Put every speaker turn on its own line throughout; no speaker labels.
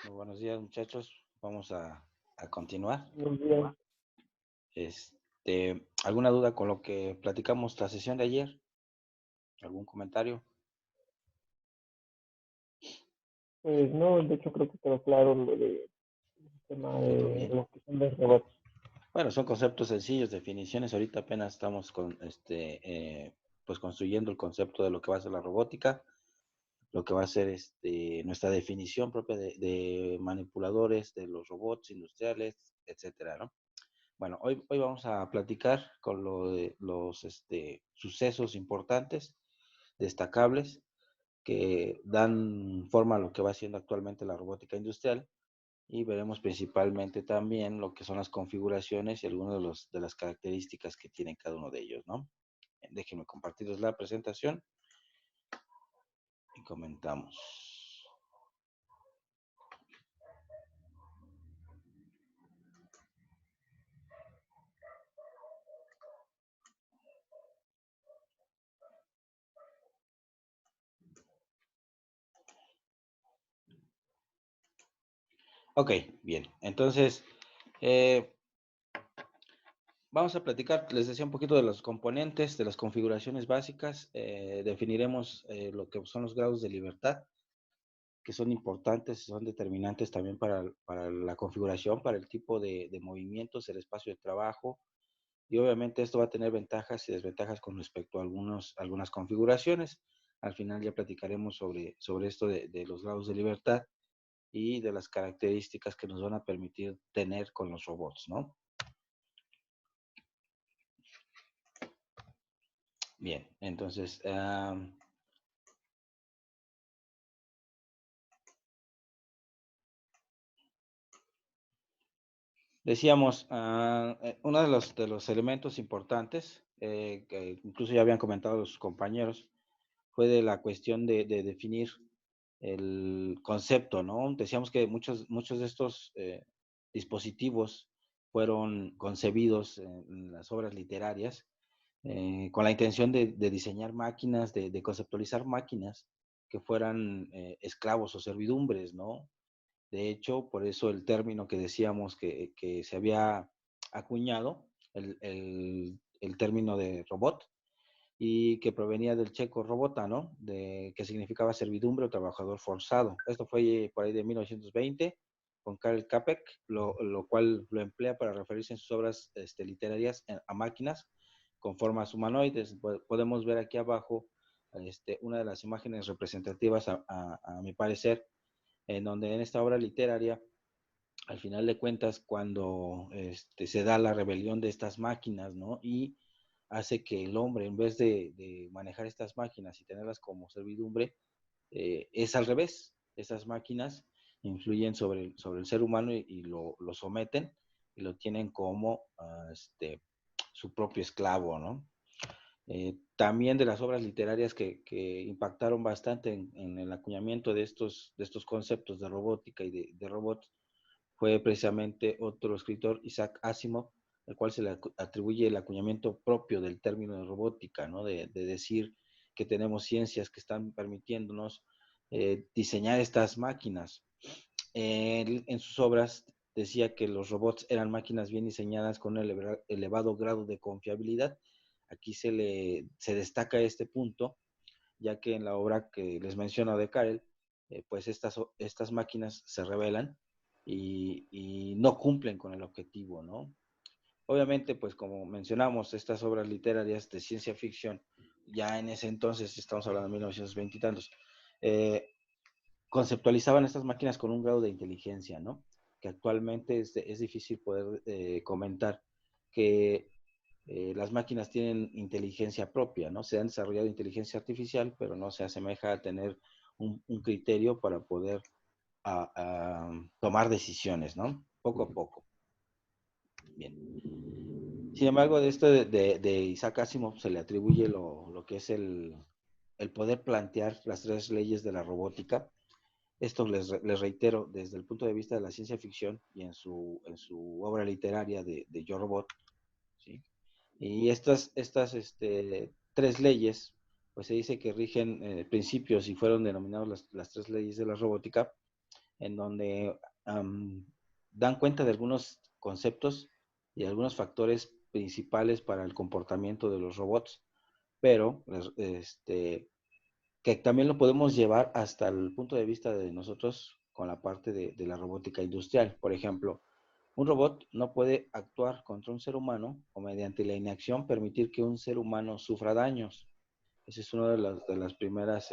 Muy buenos días, muchachos. Vamos a continuar.
Muy bien.
¿Alguna duda con lo que platicamos la sesión de ayer? ¿Algún comentario?
Pues no, de hecho creo que quedó claro lo de tema
Todo
de
bien.
lo que son los robots.
Bueno, son conceptos sencillos, definiciones. Ahorita apenas estamos pues construyendo el concepto de lo que va a ser la robótica, lo que va a ser nuestra definición propia de manipuladores, de los robots industriales, etcétera, ¿no? Bueno, hoy vamos a platicar con lo de los sucesos importantes, destacables, que dan forma a lo que va siendo actualmente la robótica industrial y veremos principalmente también lo que son las configuraciones y algunas de las características que tienen cada uno de ellos, ¿no? Déjenme compartirles la presentación y comentamos. Ok, bien. Entonces, eh, vamos a platicar, les decía un poquito de los componentes, de las configuraciones básicas. Definiremos lo que son los grados de libertad, que son importantes, son determinantes también para la configuración, para el tipo de movimientos, el espacio de trabajo. Y obviamente esto va a tener ventajas y desventajas con respecto a algunas configuraciones. Al final ya platicaremos sobre esto de los grados de libertad y de las características que nos van a permitir tener con los robots, ¿no? Bien, entonces, decíamos, uno de los elementos importantes, que incluso ya habían comentado los compañeros, fue de la cuestión de definir el concepto, ¿no? Decíamos que muchos de estos dispositivos fueron concebidos en las obras literarias con la intención de diseñar máquinas, de conceptualizar máquinas que fueran esclavos o servidumbres, ¿no? De hecho, por eso el término que decíamos que se había acuñado, el término de robot, y que provenía del checo robota, ¿no? Que significaba servidumbre o trabajador forzado. Esto fue por ahí de 1920 con Karel Capek, lo cual lo emplea para referirse en sus obras literarias a máquinas con formas humanoides. Podemos ver aquí abajo una de las imágenes representativas, a mi parecer, en donde en esta obra literaria, al final de cuentas, cuando se da la rebelión de estas máquinas, ¿no? Y hace que el hombre, en vez de manejar estas máquinas y tenerlas como servidumbre, es al revés. Estas máquinas influyen sobre el ser humano y lo someten y lo tienen como su propio esclavo, ¿no? También de las obras literarias que impactaron bastante en el acuñamiento de estos conceptos de robótica y de robots fue precisamente otro escritor, Isaac Asimov, al cual se le atribuye el acuñamiento propio del término de robótica, ¿no? De decir que tenemos ciencias que están permitiéndonos diseñar estas máquinas. En sus obras decía que los robots eran máquinas bien diseñadas con un elevado grado de confiabilidad. Aquí se destaca este punto, ya que en la obra que les menciono de Karel, pues estas máquinas se rebelan y no cumplen con el objetivo, ¿no? Obviamente, pues como mencionamos, estas obras literarias de ciencia ficción, ya en ese entonces, estamos hablando de 1920 y tantos, eh, conceptualizaban estas máquinas con un grado de inteligencia, ¿no? Que actualmente es difícil poder comentar que las máquinas tienen inteligencia propia, ¿no? Se han desarrollado inteligencia artificial, pero no se asemeja a tener un criterio para poder tomar decisiones, ¿no? Poco a poco. Bien. Sin embargo, de esto de Isaac Asimov se le atribuye lo que es el poder plantear las tres leyes de la robótica. Esto les reitero, desde el punto de vista de la ciencia ficción y en su obra literaria de Yo Robot, ¿sí? Y estas tres leyes, pues se dice que rigen principios y fueron denominados las tres leyes de la robótica, en donde dan cuenta de algunos conceptos y algunos factores principales para el comportamiento de los robots, pero que también lo podemos llevar hasta el punto de vista de nosotros con la parte de la robótica industrial. Por ejemplo, un robot no puede actuar contra un ser humano o mediante la inacción permitir que un ser humano sufra daños. Ese es uno de las primeras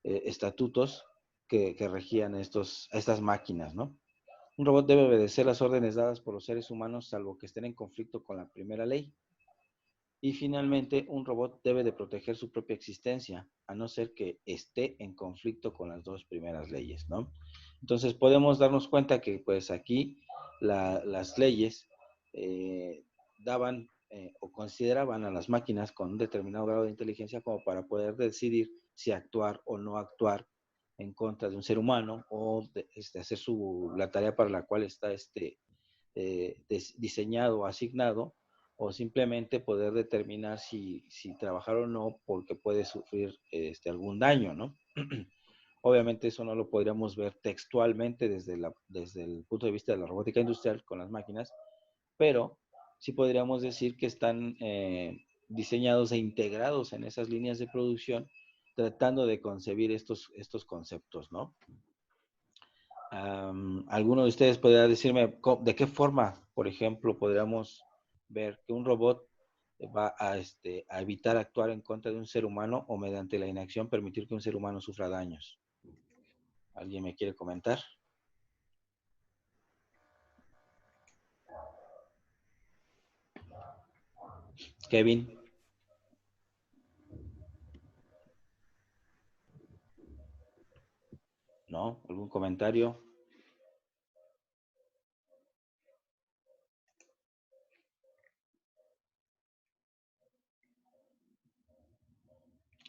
estatutos que regían estas máquinas, ¿no? Un robot debe obedecer las órdenes dadas por los seres humanos, salvo que estén en conflicto con la primera ley. Y finalmente, un robot debe de proteger su propia existencia, a no ser que esté en conflicto con las dos primeras leyes, ¿no? Entonces podemos darnos cuenta que pues aquí las leyes daban o consideraban a las máquinas con un determinado grado de inteligencia como para poder decidir si actuar o no actuar en contra de un ser humano o hacer la tarea para la cual está diseñado o asignado, o simplemente poder determinar si trabajar o no porque puede sufrir algún daño, ¿no? Obviamente eso no lo podríamos ver textualmente desde el punto de vista de la robótica industrial con las máquinas, pero sí podríamos decir que están diseñados e integrados en esas líneas de producción, tratando de concebir estos conceptos, ¿no? ¿Alguno de ustedes podría decirme de qué forma, por ejemplo, podríamos ver que un robot va a evitar actuar en contra de un ser humano o mediante la inacción permitir que un ser humano sufra daños? ¿Alguien me quiere comentar? Kevin, ¿no? ¿Algún comentario?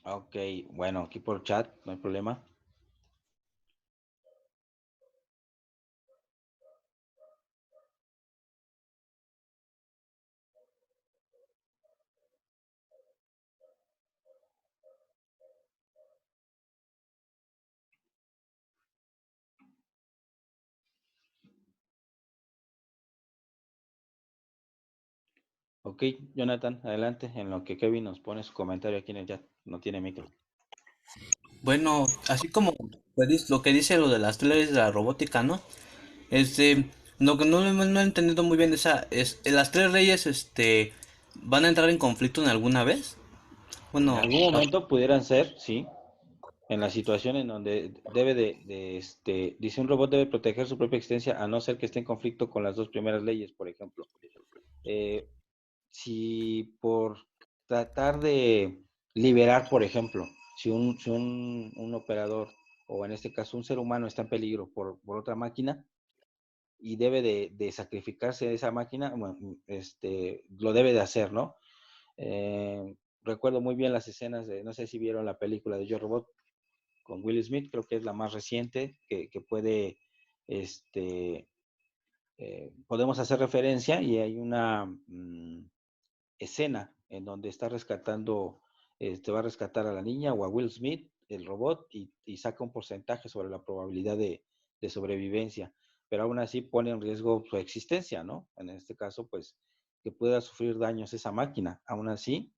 Ok, bueno, aquí por chat, no hay problema. Ok, Jonathan, adelante, en lo que Kevin nos pone su comentario aquí en el chat. No tiene micro.
Bueno, así como lo que dice lo de las tres leyes de la robótica, ¿no? Lo que no he entendido muy bien las tres leyes, van a entrar en conflicto en alguna vez.
En
Bueno,
algún momento pudieran ser, sí, en la situación en donde debe dice un robot debe proteger su propia existencia a no ser que esté en conflicto con las dos primeras leyes, por ejemplo. Eh, si por tratar de liberar, por ejemplo, si un operador, o en este caso un ser humano, está en peligro por otra máquina y debe de sacrificarse de esa máquina, bueno, lo debe de hacer, ¿no? Recuerdo muy bien las escenas no sé si vieron la película de Yo Robot con Will Smith, creo que es la más reciente que puede, este, podemos hacer referencia, y hay una escena en donde está rescatando, va a rescatar a la niña o a Will Smith, el robot, y saca un porcentaje sobre la probabilidad de sobrevivencia, pero aún así pone en riesgo su existencia, ¿no? En este caso, pues, que pueda sufrir daños esa máquina. Aún así,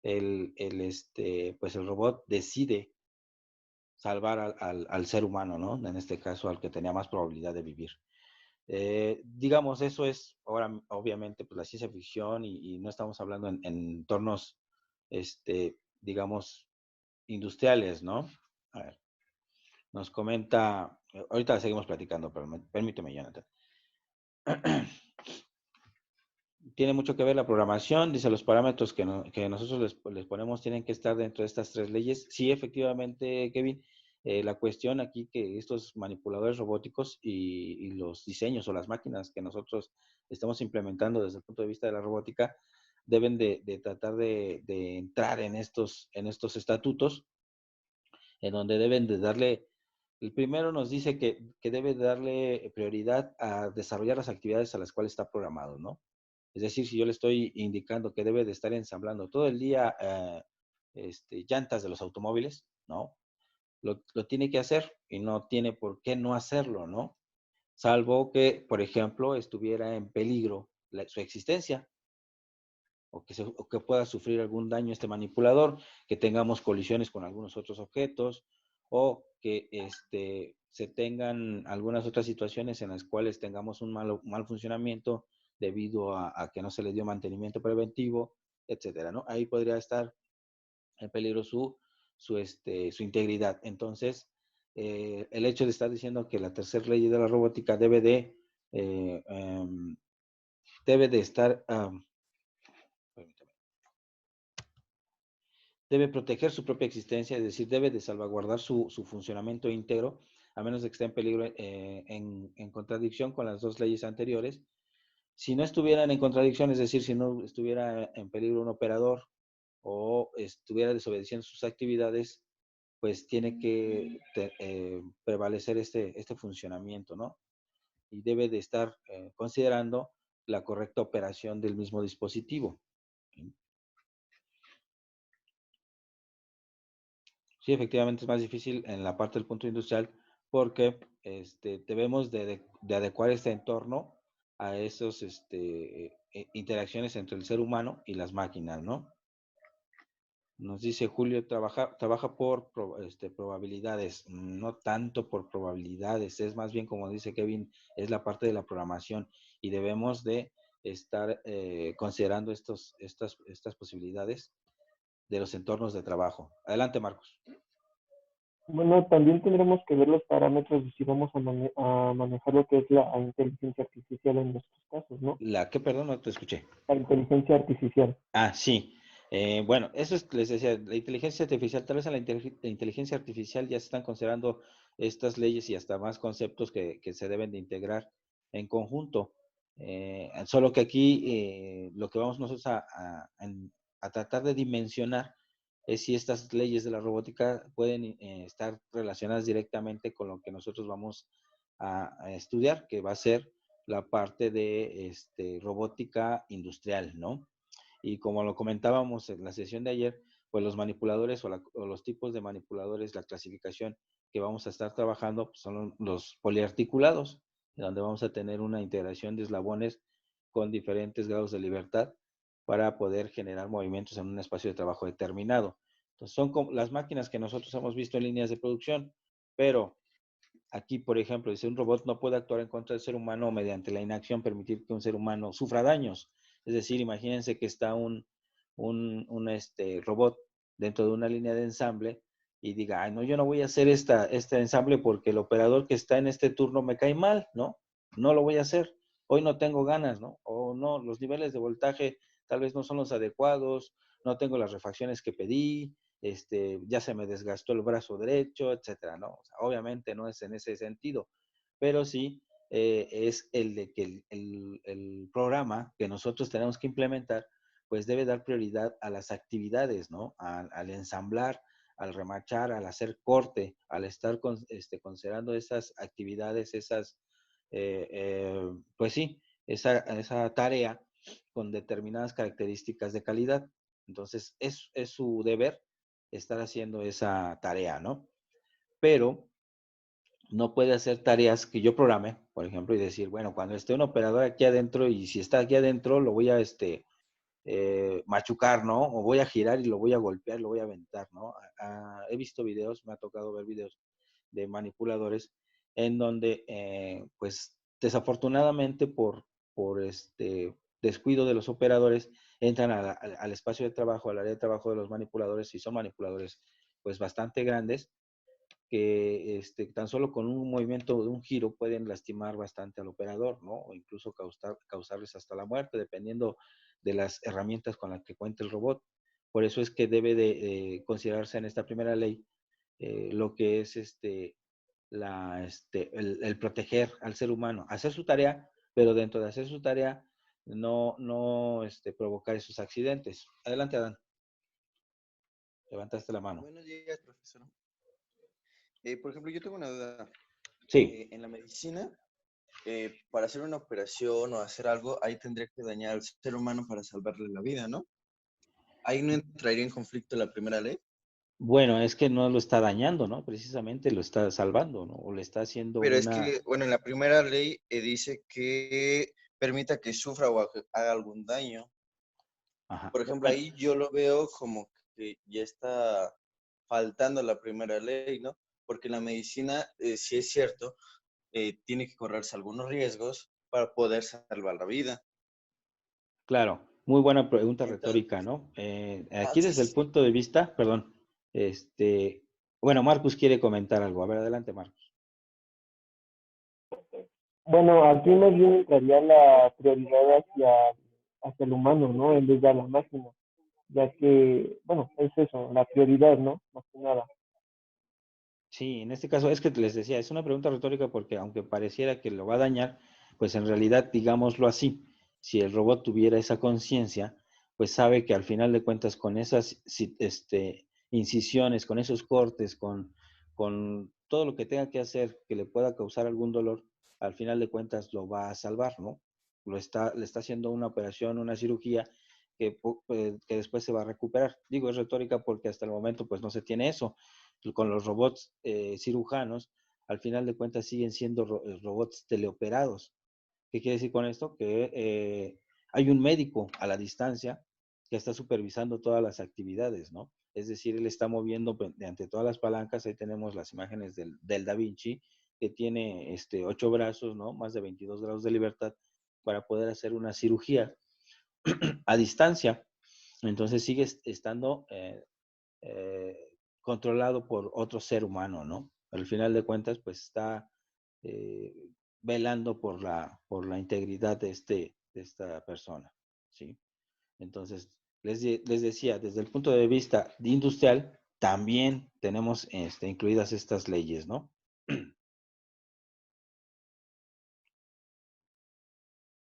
pues el robot decide salvar al ser humano, ¿no? En este caso, al que tenía más probabilidad de vivir. Digamos, eso es ahora, obviamente, pues la ciencia ficción y no estamos hablando en entornos, digamos, industriales, ¿no? A ver, nos comenta, ahorita seguimos platicando, pero permíteme, Jonathan. Tiene mucho que ver la programación, dice los parámetros que nosotros les ponemos tienen que estar dentro de estas tres leyes. Sí, efectivamente, Kevin, la cuestión aquí que estos manipuladores robóticos y los diseños o las máquinas que nosotros estamos implementando desde el punto de vista de la robótica deben de tratar de entrar en estos estatutos, en donde deben de darle, el primero nos dice que debe darle prioridad a desarrollar las actividades a las cuales está programado, ¿no? Es decir, si yo le estoy indicando que debe de estar ensamblando todo el día llantas de los automóviles, ¿no? lo tiene que hacer y no tiene por qué no hacerlo, ¿no? Salvo que, por ejemplo, estuviera en peligro su existencia o que pueda sufrir algún daño este manipulador, que tengamos colisiones con algunos otros objetos o que se tengan algunas otras situaciones en las cuales tengamos un mal funcionamiento debido a que no se le dio mantenimiento preventivo, etcétera, ¿no? Ahí podría estar en peligro su integridad. Entonces, el hecho de estar diciendo que la tercera ley de la robótica eh, um, debe de estar, debe proteger su propia existencia, es decir, debe de salvaguardar su funcionamiento íntegro, a menos de que esté en peligro, en contradicción con las dos leyes anteriores. Si no estuvieran en contradicción, es decir, si no estuviera en peligro un operador o estuviera desobedeciendo sus actividades, pues tiene que prevalecer este funcionamiento, ¿no? Y debe de estar considerando la correcta operación del mismo dispositivo. Sí, efectivamente es más difícil en la parte del punto industrial porque debemos de adecuar este entorno a esos interacciones entre el ser humano y las máquinas, ¿no? Nos dice Julio, trabaja por probabilidades, no tanto por probabilidades, es más bien como dice Kevin, es la parte de la programación y debemos de estar considerando estas posibilidades de los entornos de trabajo. Adelante, Marcos.
Bueno, también tendremos que ver los parámetros de si vamos a manejar lo que es la inteligencia artificial en nuestros casos, ¿no?
Perdón, no te escuché.
La inteligencia artificial.
Ah, sí. Bueno, eso es, les decía, la inteligencia artificial, tal vez en la inteligencia artificial ya se están considerando estas leyes y hasta más conceptos que se deben de integrar en conjunto. Solo que aquí lo que vamos nosotros a tratar de dimensionar es si estas leyes de la robótica pueden estar relacionadas directamente con lo que nosotros vamos a estudiar, que va a ser la parte de robótica industrial, ¿no? Y como lo comentábamos en la sesión de ayer, pues los manipuladores o los tipos de manipuladores, la clasificación que vamos a estar trabajando pues son los poliarticulados, donde vamos a tener una integración de eslabones con diferentes grados de libertad para poder generar movimientos en un espacio de trabajo determinado. Entonces, son como las máquinas que nosotros hemos visto en líneas de producción, pero aquí, por ejemplo, dice un robot no puede actuar en contra del ser humano o mediante la inacción permitir que un ser humano sufra daños. Es decir, imagínense que está un robot dentro de una línea de ensamble y diga, ay, no, yo no voy a hacer este ensamble porque el operador que está en este turno me cae mal, ¿no? No lo voy a hacer. Hoy no tengo ganas, ¿no? O no, los niveles de voltaje tal vez no son los adecuados, no tengo las refacciones que pedí, ya se me desgastó el brazo derecho, etcétera, ¿no? O sea, obviamente no es en ese sentido, pero sí es el de que el programa que nosotros tenemos que implementar, pues debe dar prioridad a las actividades, ¿no? Al ensamblar, al remachar, al hacer corte, al estar considerando esas actividades, pues sí, esa tarea con determinadas características de calidad. Entonces, es su deber estar haciendo esa tarea, ¿no? Pero no puede hacer tareas que yo programe, por ejemplo, y decir, bueno, cuando esté un operador aquí adentro y si está aquí adentro, lo voy a machucar, ¿no? O voy a girar y lo voy a golpear, lo voy a aventar, ¿no? He visto videos, me ha tocado ver videos de manipuladores en donde, pues, desafortunadamente por descuido de los operadores, entran al espacio de trabajo, al área de trabajo de los manipuladores, y son manipuladores, pues, bastante grandes, que tan solo con un movimiento de un giro pueden lastimar bastante al operador, ¿no? O incluso causarles hasta la muerte, dependiendo de las herramientas con las que cuenta el robot. Por eso es que debe de considerarse en esta primera ley lo que es el proteger al ser humano, hacer su tarea, pero dentro de hacer su tarea, no provocar esos accidentes. Adelante, Adán. Levantaste la mano.
Buenos días, profesor. Por ejemplo, yo tengo una duda.
Sí.
En la medicina, para hacer una operación o hacer algo, ahí tendría que dañar al ser humano para salvarle la vida, ¿no? Ahí no entraría en conflicto la primera ley.
Bueno, es que no lo está dañando, ¿no? Precisamente lo está salvando, ¿no? O le está haciendo
Pero es
una...
que, bueno, en la primera ley dice que permita que sufra o haga algún daño.
Ajá.
Por ejemplo,
Bueno,
ahí yo lo veo como que ya está faltando la primera ley, ¿no? Porque la medicina, sí es cierto, tiene que correrse algunos riesgos para poder salvar la vida.
claro, muy buena pregunta
Entonces,
retórica, ¿no? Aquí
sí,
desde
sí,
el
sí.
punto de vista, perdón, este, bueno, Marcus quiere comentar algo. A ver, adelante, Marcus.
Bueno, aquí más bien entraría la prioridad hacia el humano, ¿no? En vez de a la máquina, ya que, bueno, es eso, la prioridad, ¿no? Más que nada.
Sí, en este caso es que les decía, es una pregunta retórica porque aunque pareciera que lo va a dañar, pues en realidad, digámoslo así, si el robot tuviera esa conciencia, pues sabe que al final de cuentas con esas incisiones, con esos cortes, con todo lo que tenga que hacer que le pueda causar algún dolor, al final de cuentas lo va a salvar, ¿no? Le está haciendo una operación, una cirugía que después se va a recuperar. Digo, es retórica porque hasta el momento pues no se tiene eso con los robots cirujanos, al final de cuentas siguen siendo robots teleoperados. ¿Qué quiere decir con esto? Que hay un médico a la distancia que está supervisando todas las actividades, ¿no? Es decir, él está moviendo ante todas las palancas. Ahí tenemos las imágenes del Da Vinci, que tiene 8 brazos, ¿no? Más de 22 grados de libertad para poder hacer una cirugía a distancia. Entonces sigue estando controlado por otro ser humano, ¿no? Al final de cuentas, pues está eh, velando por la integridad de esta persona, ¿sí? Entonces, les decía, desde el punto de vista industrial, también tenemos incluidas estas leyes, ¿no?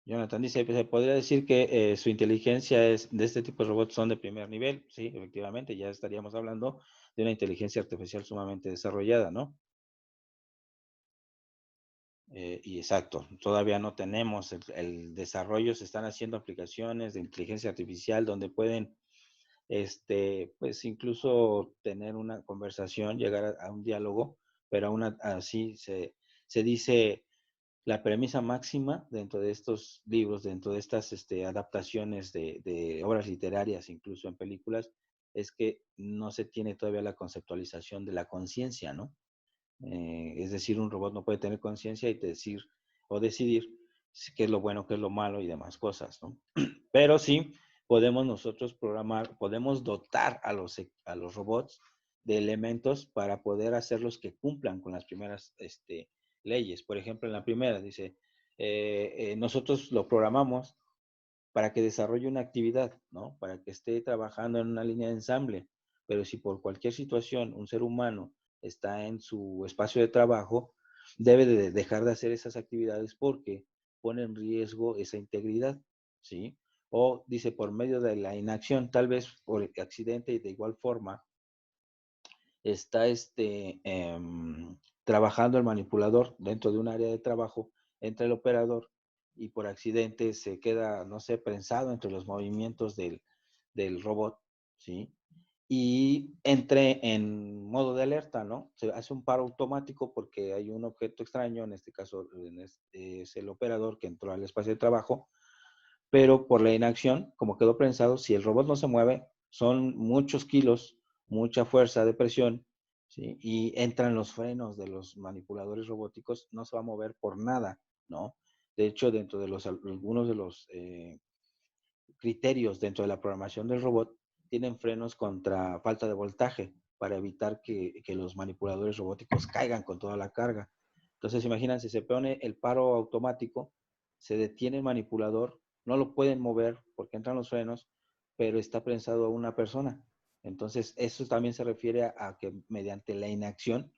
Jonathan dice, pues, se podría decir que su inteligencia es de este tipo de robots son de primer nivel. Sí, efectivamente, ya estaríamos hablando de una inteligencia artificial sumamente desarrollada, ¿no? Y exacto, todavía no tenemos el desarrollo, se están haciendo aplicaciones de inteligencia artificial donde pueden, pues incluso tener una conversación, llegar a un diálogo, pero aún así se dice la premisa máxima dentro de estos libros, dentro de estas adaptaciones de obras literarias, incluso en películas, es que no se tiene todavía la conceptualización de la conciencia, ¿no? Es decir, un robot no puede tener conciencia y decir o decidir qué es lo bueno, qué es lo malo y demás cosas, ¿no? Pero sí podemos nosotros programar, podemos dotar a los robots de elementos para poder hacerlos que cumplan con las primeras leyes. Por ejemplo, en la primera dice, nosotros lo programamos para que desarrolle una actividad, ¿no? Para que esté trabajando en una línea de ensamble. Pero si por cualquier situación un ser humano está en su espacio de trabajo, debe de dejar de hacer esas actividades porque pone en riesgo esa integridad, ¿sí? O dice, por medio de la inacción, tal vez por accidente y de igual forma, está trabajando el manipulador dentro de un área de trabajo, entra el operador y por accidente se queda, no sé, prensado entre los movimientos del robot, ¿sí? Y entre en modo de alerta, ¿no? Se hace un paro automático porque hay un objeto extraño, en este caso es el operador que entró al espacio de trabajo, pero por la inacción, como quedó prensado, si el robot no se mueve, son muchos kilos, mucha fuerza de presión, ¿sí? Y entran los frenos de los manipuladores robóticos, no se va a mover por nada, ¿no? De hecho, dentro de algunos de los criterios dentro de la programación del robot, tienen frenos contra falta de voltaje para evitar que los manipuladores robóticos caigan con toda la carga. Entonces, imagínense, se pone el paro automático, se detiene el manipulador, no lo pueden mover porque entran los frenos, pero está prensado a una persona. Entonces, eso también se refiere a que mediante la inacción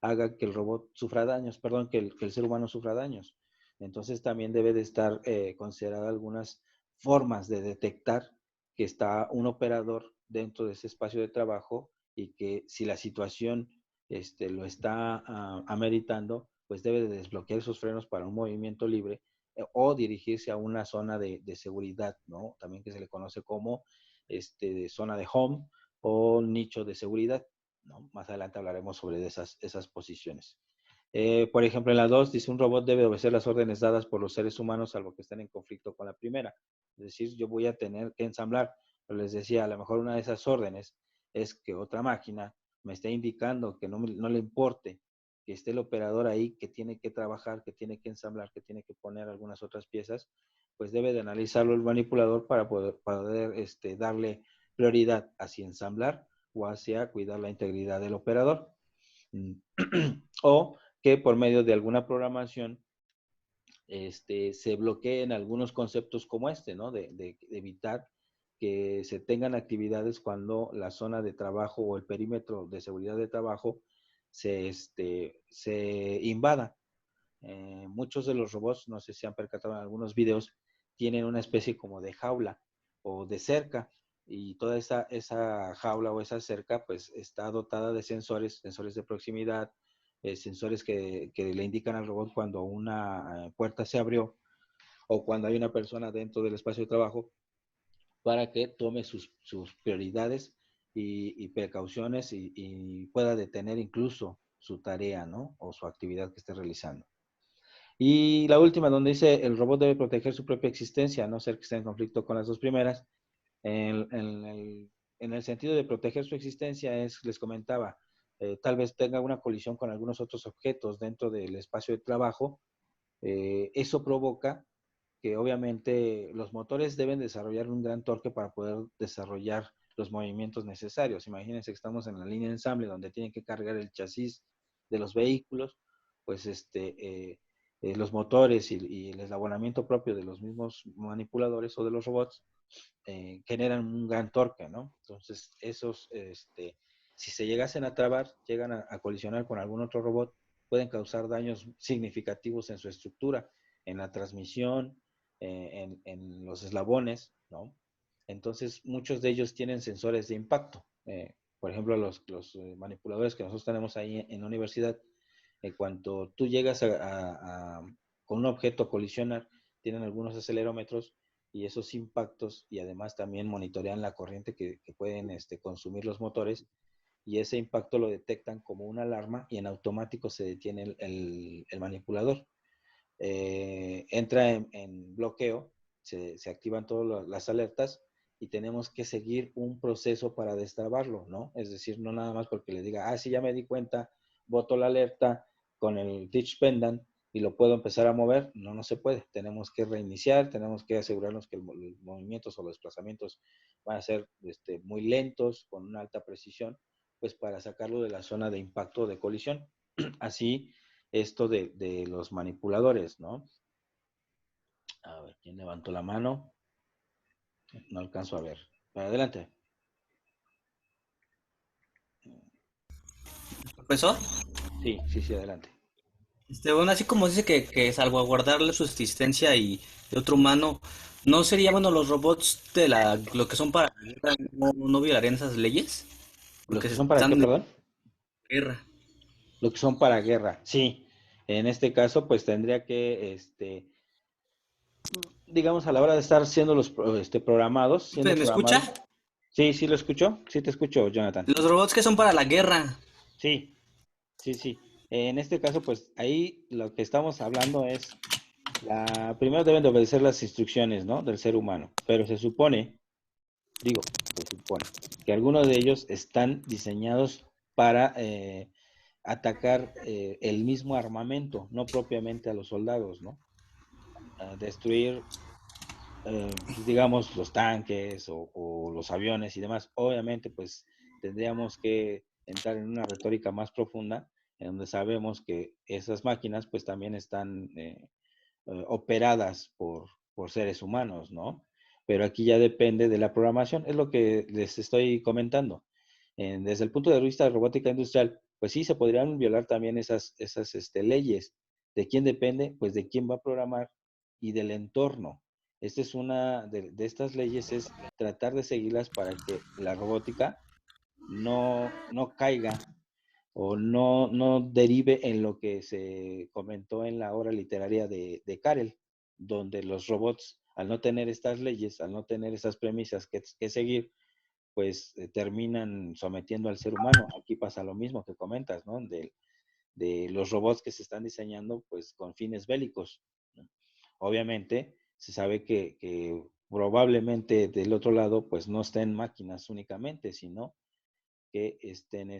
haga que el robot sufra daños, perdón, que el ser humano sufra daños. Entonces también debe de estar considerada algunas formas de detectar que está un operador dentro de ese espacio de trabajo y que si la situación lo está ameritando, pues debe de desbloquear esos frenos para un movimiento libre o dirigirse a una zona de seguridad, ¿no? También que se le conoce como zona de home, o nicho de seguridad, ¿no? Más adelante hablaremos sobre esas posiciones. Por ejemplo, en la 2 dice, un robot debe obedecer las órdenes dadas por los seres humanos, salvo que estén en conflicto con la primera. Es decir, yo voy a tener que ensamblar, pero les decía, a lo mejor una de esas órdenes es que otra máquina me esté indicando que no le importe que esté el operador ahí, que tiene que trabajar, que tiene que ensamblar, que tiene que poner algunas otras piezas, pues debe de analizarlo el manipulador para poder darle prioridad hacia ensamblar o hacia cuidar la integridad del operador. O que por medio de alguna programación se bloqueen algunos conceptos como ¿no? De evitar que se tengan actividades cuando la zona de trabajo o el perímetro de seguridad de trabajo se invada. Muchos de los robots, no sé si han percatado en algunos videos, tienen una especie como de jaula o de cerca, y toda esa jaula o esa cerca pues está dotada de sensores de proximidad, sensores que le indican al robot cuando una puerta se abrió o cuando hay una persona dentro del espacio de trabajo, para que tome sus prioridades y precauciones y pueda detener incluso su tarea, ¿no? O su actividad que esté realizando. Y la última, donde dice, el robot debe proteger su propia existencia, a no ser que esté en conflicto con las dos primeras. En el sentido de proteger su existencia, les comentaba, tal vez tenga una colisión con algunos otros objetos dentro del espacio de trabajo. Eso provoca que obviamente los motores deben desarrollar un gran torque para poder desarrollar los movimientos necesarios. Imagínense que estamos en la línea de ensamble donde tienen que cargar el chasis de los vehículos, pues los motores y el eslabonamiento propio de los mismos manipuladores o de los robots generan un gran torque, ¿no? Entonces, si se llegasen a trabar, llegan a colisionar con algún otro robot, pueden causar daños significativos en su estructura, en la transmisión, en los eslabones, ¿no? Entonces, muchos de ellos tienen sensores de impacto. Por ejemplo, los manipuladores que nosotros tenemos ahí en la universidad, en cuanto tú llegas con un objeto a colisionar, tienen algunos acelerómetros y esos impactos, y además también monitorean la corriente que pueden consumir los motores, y ese impacto lo detectan como una alarma y en automático se detiene el manipulador. Entra en bloqueo, se activan todas las alertas y tenemos que seguir un proceso para destrabarlo, ¿no? Es decir, no nada más porque le diga, sí, ya me di cuenta, boto la alerta con el teach pendant y lo puedo empezar a mover. No se puede. Tenemos que reiniciar, tenemos que asegurarnos que los movimientos o los desplazamientos van a ser muy lentos, con una alta precisión, pues para sacarlo de la zona de impacto o de colisión. Así, esto de los manipuladores, ¿no? A ver, ¿quién levantó la mano? No alcanzo a ver. Para adelante.
¿Profesor?
Sí, adelante.
Bueno, así como dice que salvaguardarle su existencia y de otro humano, ¿no sería bueno los robots lo que son para la guerra no violarían esas leyes?
¿Los
Porque
que
se
son para qué,
están de
perdón?
guerra.
Los que son para guerra, sí. En este caso, pues tendría que, digamos, a la hora de estar siendo siendo
¿Me escucha?
programados. Sí, lo escucho. Sí, te escucho, Jonathan.
Los robots que son para la guerra.
Sí. En este caso, pues ahí lo que estamos hablando es, primero deben de obedecer las instrucciones, ¿no? Del ser humano, pero se supone que algunos de ellos están diseñados para atacar el mismo armamento, no propiamente a los soldados, ¿no? A destruir, pues, digamos, los tanques o los aviones y demás. Obviamente, pues tendríamos que entrar en una retórica más profunda, en donde sabemos que esas máquinas, pues también están operadas por seres humanos, ¿no? Pero aquí ya depende de la programación, es lo que les estoy comentando. Desde el punto de vista de robótica industrial, pues sí, se podrían violar también esas leyes. ¿De quién depende? Pues de quién va a programar y del entorno. Esta es una de estas leyes, es tratar de seguirlas para que la robótica no caiga o no derive en lo que se comentó en la obra literaria de Karel, donde los robots, al no tener estas leyes, al no tener esas premisas que seguir, pues terminan sometiendo al ser humano. Aquí pasa lo mismo que comentas, ¿no? De los robots que se están diseñando, pues con fines bélicos, ¿no? Obviamente, se sabe que probablemente del otro lado, pues no estén máquinas únicamente, sino que estén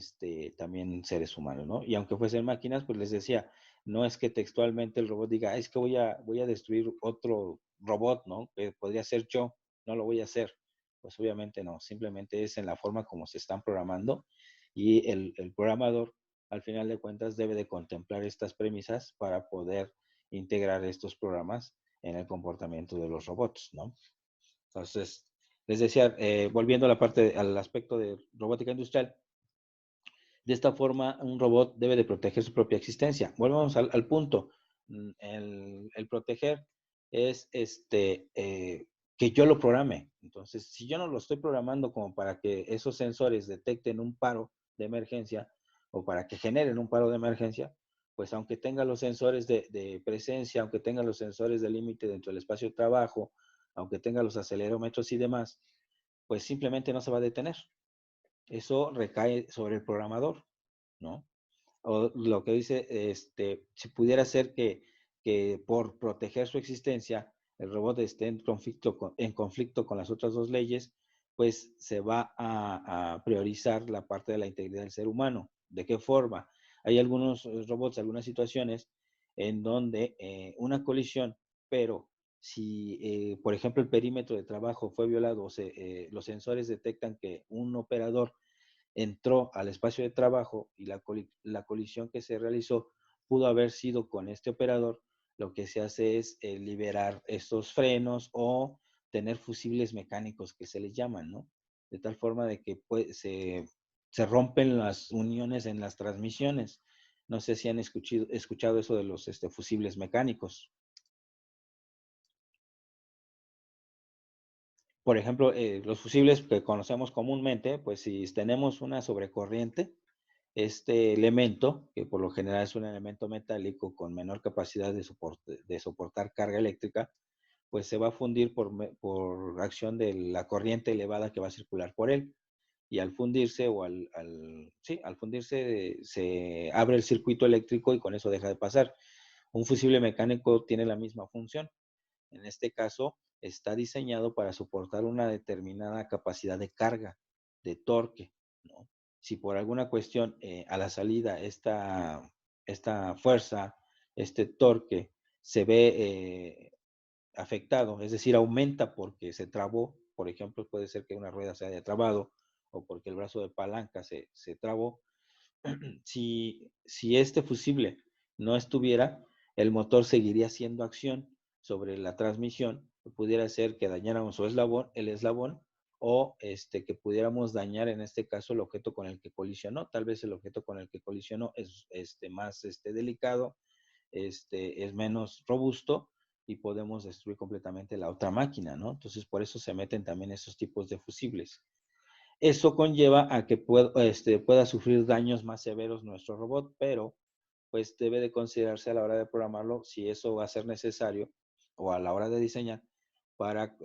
también seres humanos, ¿no? Y aunque fuesen máquinas, pues les decía, no es que textualmente el robot diga, es que voy a destruir otro robot, ¿no? Que podría ser yo, no lo voy a hacer. Pues obviamente no, simplemente es en la forma como se están programando y el programador, al final de cuentas, debe de contemplar estas premisas para poder integrar estos programas en el comportamiento de los robots, ¿no? Entonces, les decía, volviendo a la parte, al aspecto de robótica industrial, de esta forma un robot debe de proteger su propia existencia. Volvemos al punto. El proteger es que yo lo programe. Entonces, si yo no lo estoy programando como para que esos sensores detecten un paro de emergencia o para que generen un paro de emergencia, pues aunque tenga los sensores de presencia, aunque tenga los sensores de límite dentro del espacio de trabajo, aunque tenga los acelerómetros y demás, pues simplemente no se va a detener. Eso recae sobre el programador, ¿no? O lo que dice, si pudiera ser que por proteger su existencia, el robot esté en conflicto con las otras dos leyes, pues se va a priorizar la parte de la integridad del ser humano. ¿De qué forma? Hay algunos robots, algunas situaciones en donde una colisión, pero si, por ejemplo, el perímetro de trabajo fue violado, o los sensores detectan que un operador entró al espacio de trabajo y la colisión que se realizó pudo haber sido con este operador, lo que se hace es liberar estos frenos o tener fusibles mecánicos que se les llaman, ¿no? De tal forma de que se rompen las uniones en las transmisiones. No sé si han escuchado eso de los fusibles mecánicos. Por ejemplo, los fusibles que conocemos comúnmente, pues si tenemos una sobrecorriente, este elemento, que por lo general es un elemento metálico con menor capacidad de soportar carga eléctrica, pues se va a fundir por acción de la corriente elevada que va a circular por él. Y al fundirse al fundirse se abre el circuito eléctrico y con eso deja de pasar. Un fusible mecánico tiene la misma función. En este caso, está diseñado para soportar una determinada capacidad de carga, de torque, ¿no? Si por alguna cuestión a la salida esta fuerza, este torque se ve afectado, es decir, aumenta porque se trabó, por ejemplo, puede ser que una rueda se haya trabado o porque el brazo de palanca se trabó. Si este fusible no estuviera, el motor seguiría haciendo acción sobre la transmisión, pudiera ser que dañáramos el eslabón o que pudiéramos dañar en este caso el objeto con el que colisionó. Tal vez el objeto con el que colisionó es más delicado, es menos robusto y podemos destruir completamente la otra máquina, ¿no? Entonces, por eso se meten también esos tipos de fusibles. Eso conlleva a que pueda sufrir daños más severos nuestro robot, pero pues debe de considerarse a la hora de programarlo si eso va a ser necesario o a la hora de diseñar para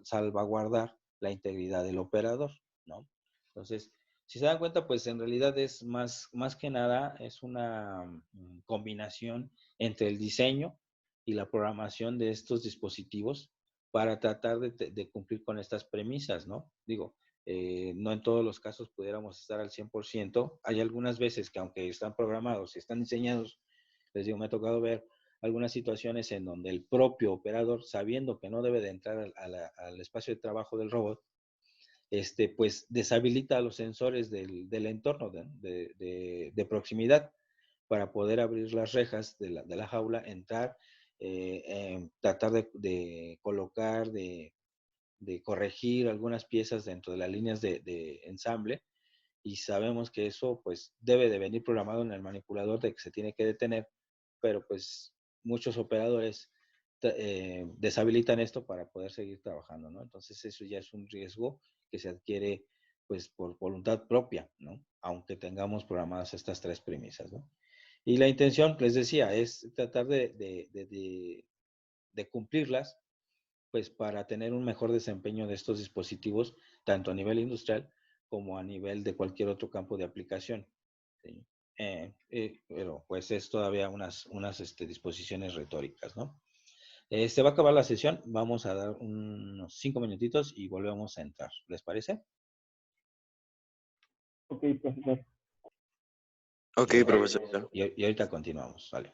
salvaguardar la integridad del operador, ¿no? Entonces, si se dan cuenta, pues en realidad es más que nada, es una combinación entre el diseño y la programación de estos dispositivos para tratar de cumplir con estas premisas, ¿no? Digo, no en todos los casos pudiéramos estar al 100%. Hay algunas veces que aunque están programados y están diseñados, les digo, me ha tocado ver algunas situaciones en donde el propio operador, sabiendo que no debe de entrar al espacio de trabajo del robot, pues deshabilita los sensores del entorno de proximidad para poder abrir las rejas de la jaula, entrar, tratar de colocar, de corregir algunas piezas dentro de las líneas de ensamble, y sabemos que eso pues debe de venir programado en el manipulador de que se tiene que detener, pero pues muchos operadores deshabilitan esto para poder seguir trabajando, ¿no? Entonces eso ya es un riesgo que se adquiere pues por voluntad propia, ¿no? Aunque tengamos programadas estas tres premisas, ¿no? Y la intención, les decía, es tratar de cumplirlas pues para tener un mejor desempeño de estos dispositivos, tanto a nivel industrial como a nivel de cualquier otro campo de aplicación. ¿Sí? Pero pues es todavía unas disposiciones retóricas, ¿no? Se va a acabar la sesión, vamos a dar unos 5 minutitos y volvemos a entrar. ¿Les parece?
Ok, profesor.
Ok, profesor.
Y ahorita continuamos, vale.